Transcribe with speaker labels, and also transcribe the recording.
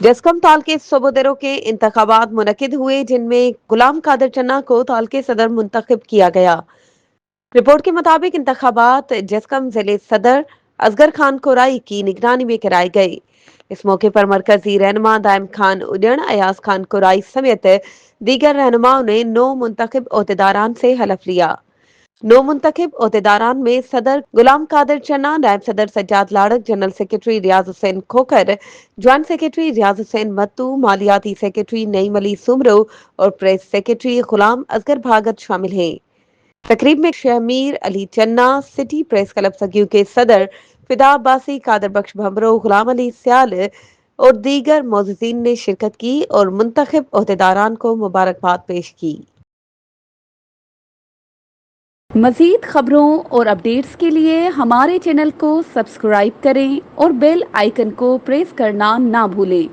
Speaker 1: जस्कम ताल के सूबेदारों के इंतखाबात मुनक्किद हुए, जिनमें गुलाम कादिर चन्ना को ताल के सदर मुंतखब किया गया। रिपोर्ट के मुताबिक इंतखाबात जस्कम जिले सदर असगर खान कोराई की निगरानी में कराए गए। इस मौके पर मरकजी रहनुमा दायम खान उजड़, अयाज खान कोराई समेत दीगर रहनुमाओं ने 9 मुंतखब ओहदेदारान से हलफ लिया। 9 मुंतखब ओहदेदारान में सदर गुलाम कादिर चन्ना, नायब सदर सज्जाद लाड़क, जनरल सेक्रेटरी रियाज हुसैन खोखर, ज्वाइंट सेक्रेटरी रियाज हुसैन मत्तू, मालियाती सेक्रेटरी नईम अली सुमरो और प्रेस सेक्रेटरी गुलाम असगर भागत शामिल हैं। तकरीब में शमीर अली चन्ना, सिटी प्रेस क्लब सगियों के सदर फिदा अब्बासी, कादर बख्श भमरो, गुलाम अली सियाल और दीगर मौजूदीन ने शिरकत की और मुंतखब ओहदेदारान को मुबारकबाद पेश की।
Speaker 2: मज़ीद खबरों और अपडेट्स के लिए हमारे चैनल को सब्सक्राइब करें और बेल आइकन को प्रेस करना ना भूलें।